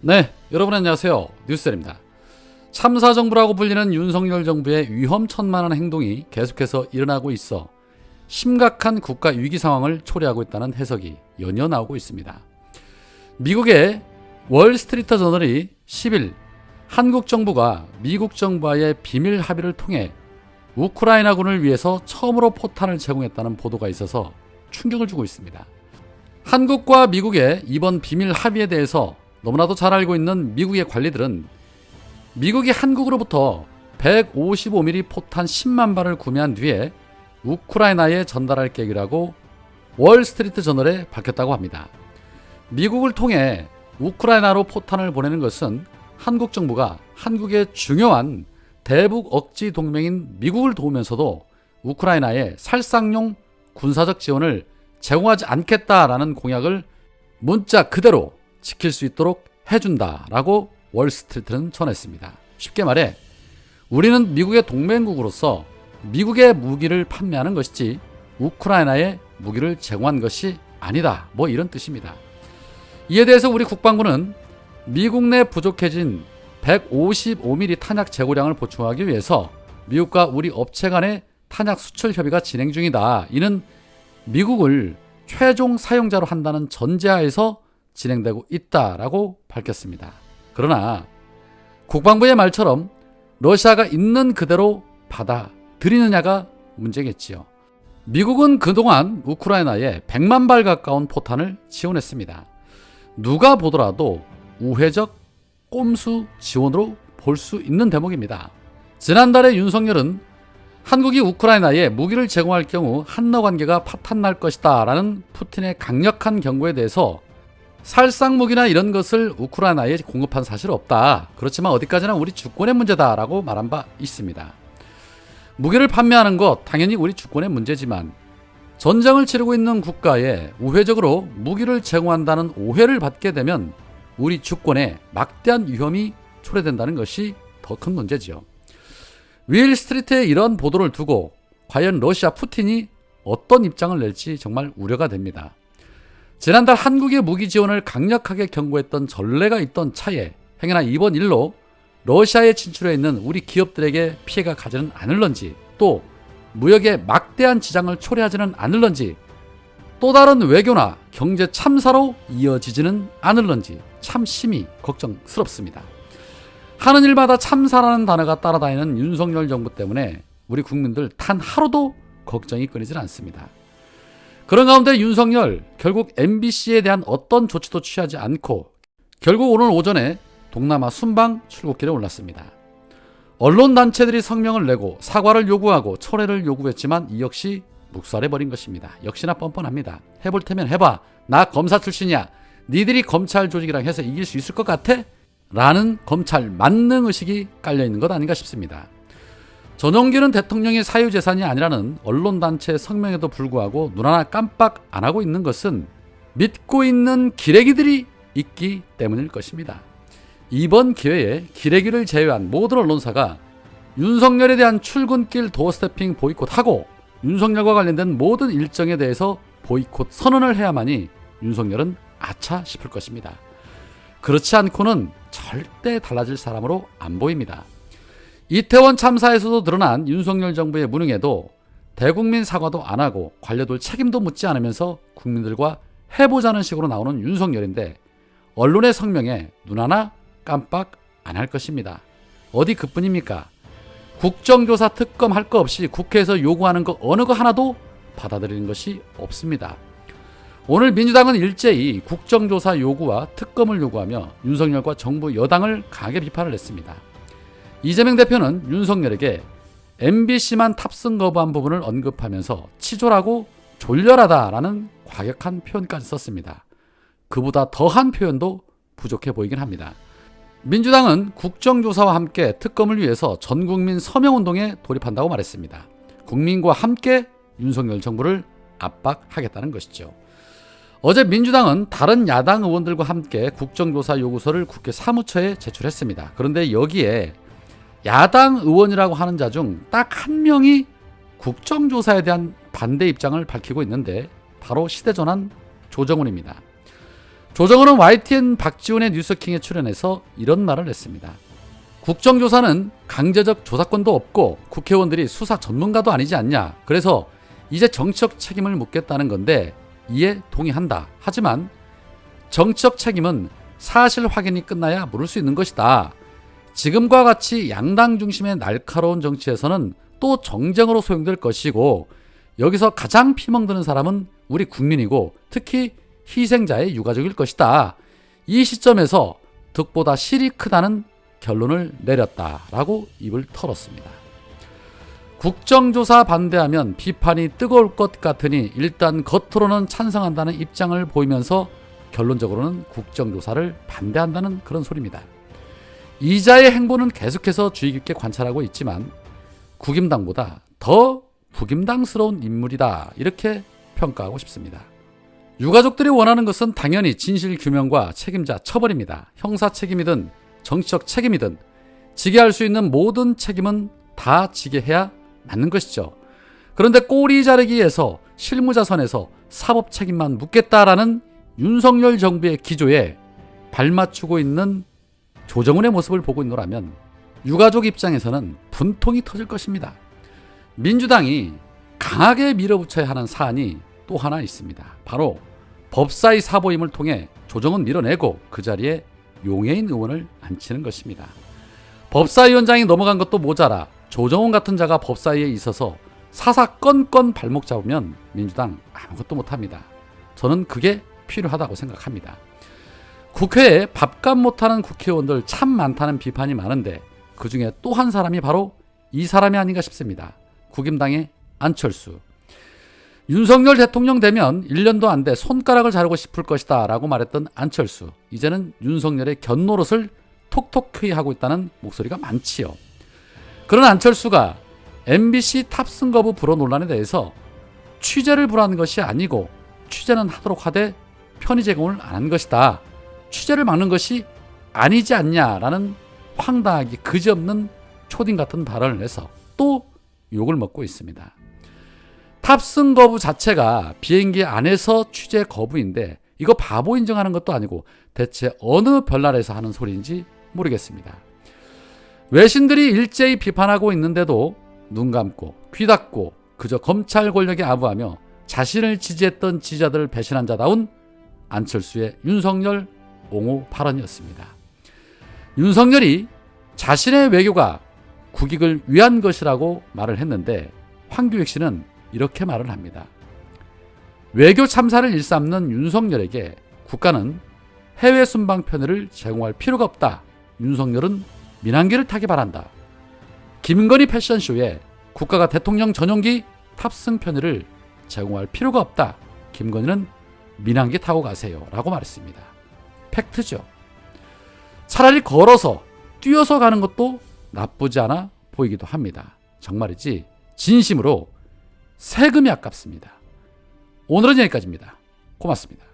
네, 여러분 안녕하세요. 뉴스셀입니다. 참사정부라고 불리는 윤석열 정부의 위험천만한 행동이 계속해서 일어나고 있어 심각한 국가 위기 상황을 초래하고 있다는 해석이 연이어 나오고 있습니다. 미국의 월스트리트 저널이 10일 한국 정부가 미국 정부와의 비밀 합의를 통해 우크라이나군을 위해서 처음으로 포탄을 제공했다는 보도가 있어서 충격을 주고 있습니다. 한국과 미국의 이번 비밀 합의에 대해서 너무나도 잘 알고 있는 미국의 관리들은 미국이 한국으로부터 155mm 포탄 10만 발을 구매한 뒤에 우크라이나에 전달할 계획이라고 월스트리트 저널에 밝혔다고 합니다. 미국을 통해 우크라이나로 포탄을 보내는 것은 한국 정부가 한국의 중요한 대북 억지 동맹인 미국을 도우면서도 우크라이나에 살상용 군사적 지원을 제공하지 않겠다라는 공약을 문자 그대로 지킬 수 있도록 해준다라고 월스트리트는 전했습니다. 쉽게 말해 우리는 미국의 동맹국으로서 미국의 무기를 판매하는 것이지 우크라이나에 무기를 제공한 것이 아니다. 뭐 이런 뜻입니다. 이에 대해서 우리 국방부는 미국 내 부족해진 155mm 탄약 재고량을 보충하기 위해서 미국과 우리 업체 간의 탄약 수출 협의가 진행 중이다. 이는 미국을 최종 사용자로 한다는 전제하에서 진행되고 있다라고 밝혔습니다. 그러나 국방부의 말처럼 러시아가 있는 그대로 받아들이느냐가 문제겠지요. 미국은 그동안 우크라이나에 100만 발 가까운 포탄을 지원했습니다. 누가 보더라도 우회적 꼼수 지원으로 볼 수 있는 대목입니다. 지난달에 윤석열은 한국이 우크라이나에 무기를 제공할 경우 한러 관계가 파탄날 것이다 라는 푸틴의 강력한 경고에 대해서 살상 무기나 이런 것을 우크라이나에 공급한 사실은 없다. 그렇지만 어디까지나 우리 주권의 문제다 라고 말한 바 있습니다. 무기를 판매하는 것 당연히 우리 주권의 문제지만 전쟁을 치르고 있는 국가에 우회적으로 무기를 제공한다는 오해를 받게 되면 우리 주권에 막대한 위험이 초래된다는 것이 더 큰 문제지요. 윌스트리트의 이런 보도를 두고 과연 러시아 푸틴이 어떤 입장을 낼지 정말 우려가 됩니다. 지난달 한국의 무기 지원을 강력하게 경고했던 전례가 있던 차에 행여나 이번 일로 러시아에 진출해 있는 우리 기업들에게 피해가 가지는 않을런지, 또 무역에 막대한 지장을 초래하지는 않을런지, 또 다른 외교나 경제 참사로 이어지지는 않을런지 참 심히 걱정스럽습니다. 하는 일마다 참사라는 단어가 따라다니는 윤석열 정부 때문에 우리 국민들 단 하루도 걱정이 끊이질 않습니다. 그런 가운데 윤석열 결국 MBC에 대한 어떤 조치도 취하지 않고 결국 오늘 오전에 동남아 순방 출국길에 올랐습니다. 언론단체들이 성명을 내고 사과를 요구하고 철회를 요구했지만 이 역시 묵살해버린 것입니다. 역시나 뻔뻔합니다. 해볼 테면 해봐. 나 검사 출신이야. 니들이 검찰 조직이랑 해서 이길 수 있을 것 같아? 라는 검찰 만능의식이 깔려있는 것 아닌가 싶습니다. 전용기는 대통령의 사유재산이 아니라는 언론단체의 성명에도 불구하고 눈 하나 깜빡 안 하고 있는 것은 믿고 있는 기레기들이 있기 때문일 것입니다. 이번 기회에 기레기를 제외한 모든 언론사가 윤석열에 대한 출근길 도어스태핑 보이콧하고 윤석열과 관련된 모든 일정에 대해서 보이콧 선언을 해야만이 윤석열은 아차 싶을 것입니다. 그렇지 않고는 절대 달라질 사람으로 안 보입니다. 이태원 참사에서도 드러난 윤석열 정부의 무능에도 대국민 사과도 안 하고 관료들 책임도 묻지 않으면서 국민들과 해보자는 식으로 나오는 윤석열인데 언론의 성명에 눈 하나 깜빡 안 할 것입니다. 어디 그뿐입니까? 국정조사 특검 할 거 없이 국회에서 요구하는 거 어느 거 하나도 받아들이는 것이 없습니다. 오늘 민주당은 일제히 국정조사 요구와 특검을 요구하며 윤석열과 정부 여당을 강하게 비판을 했습니다. 이재명 대표는 윤석열에게 MBC만 탑승 거부한 부분을 언급하면서 치졸하고 졸렬하다라는 과격한 표현까지 썼습니다. 그보다 더한 표현도 부족해 보이긴 합니다. 민주당은 국정조사와 함께 특검을 위해서 전국민 서명운동에 돌입한다고 말했습니다. 국민과 함께 윤석열 정부를 압박하겠다는 것이죠. 어제 민주당은 다른 야당 의원들과 함께 국정조사 요구서를 국회 사무처에 제출했습니다. 그런데 여기에 야당 의원이라고 하는 자 중 딱 한 명이 국정조사에 대한 반대 입장을 밝히고 있는데 바로 시대전환 조정훈입니다. 조정은은 YTN 박지훈의 뉴스킹에 출연해서 이런 말을 했습니다. 국정조사는 강제적 조사권도 없고 국회의원들이 수사 전문가도 아니지 않냐. 그래서 이제 정치적 책임을 묻겠다는 건데 이에 동의한다. 하지만 정치적 책임은 사실 확인이 끝나야 물을 수 있는 것이다. 지금과 같이 양당 중심의 날카로운 정치에서는 또 정쟁으로 소용될 것이고 여기서 가장 피멍드는 사람은 우리 국민이고 특히 희생자의 유가족일 것이다. 이 시점에서 득보다 실이 크다는 결론을 내렸다라고 입을 털었습니다. 국정조사 반대하면 비판이 뜨거울 것 같으니 일단 겉으로는 찬성한다는 입장을 보이면서 결론적으로는 국정조사를 반대한다는 그런 소리입니다. 이자의 행보는 계속해서 주의 깊게 관찰하고 있지만 국임당보다 더 국임당스러운 인물이다 이렇게 평가하고 싶습니다. 유가족들이 원하는 것은 당연히 진실규명과 책임자 처벌입니다. 형사 책임이든 정치적 책임이든 지게 할 수 있는 모든 책임은 다 지게 해야 맞는 것이죠. 그런데 꼬리 자르기에서 실무자선에서 사법 책임만 묻겠다라는 윤석열 정부의 기조에 발맞추고 있는 조정훈의 모습을 보고 있노라면 유가족 입장에서는 분통이 터질 것입니다. 민주당이 강하게 밀어붙여야 하는 사안이 또 하나 있습니다. 바로 법사위 사보임을 통해 조정은 밀어내고 그 자리에 용해인 의원을 앉히는 것입니다. 법사위원장이 넘어간 것도 모자라 조정훈 같은 자가 법사위에 있어서 사사건건 발목 잡으면 민주당 아무것도 못합니다. 저는 그게 필요하다고 생각합니다. 국회에 밥값 못하는 국회의원들 참 많다는 비판이 많은데 그중에 또 한 사람이 바로 이 사람이 아닌가 싶습니다. 국임당의 안철수. 윤석열 대통령 되면 1년도 안 돼 손가락을 자르고 싶을 것이다 라고 말했던 안철수. 이제는 윤석열의 견노릇을 톡톡히 하고 있다는 목소리가 많지요. 그런 안철수가 MBC 탑승 거부 불허 논란에 대해서 취재를 불허한 것이 아니고 취재는 하도록 하되 편의 제공을 안 한 것이다. 취재를 막는 것이 아니지 않냐라는 황당하기 그지없는 초딩 같은 발언을 해서 또 욕을 먹고 있습니다. 탑승 거부 자체가 비행기 안에서 취재 거부인데 이거 바보 인정하는 것도 아니고 대체 어느 별나라에서 하는 소리인지 모르겠습니다. 외신들이 일제히 비판하고 있는데도 눈 감고 귀 닫고 그저 검찰 권력에 아부하며 자신을 지지했던 지지자들을 배신한 자다운 안철수의 윤석열 옹호 발언이었습니다. 윤석열이 자신의 외교가 국익을 위한 것이라고 말을 했는데 황교익 씨는 이렇게 말을 합니다. 외교 참사를 일삼는 윤석열에게 국가는 해외 순방 편의를 제공할 필요가 없다. 윤석열은 민항기를 타기 바란다. 김건희 패션쇼에 국가가 대통령 전용기 탑승 편의를 제공할 필요가 없다. 김건희는 민항기 타고 가세요. 라고 말했습니다. 팩트죠. 차라리 걸어서 뛰어서 가는 것도 나쁘지 않아 보이기도 합니다. 정말이지 진심으로 세금이 아깝습니다. 오늘은 여기까지입니다. 고맙습니다.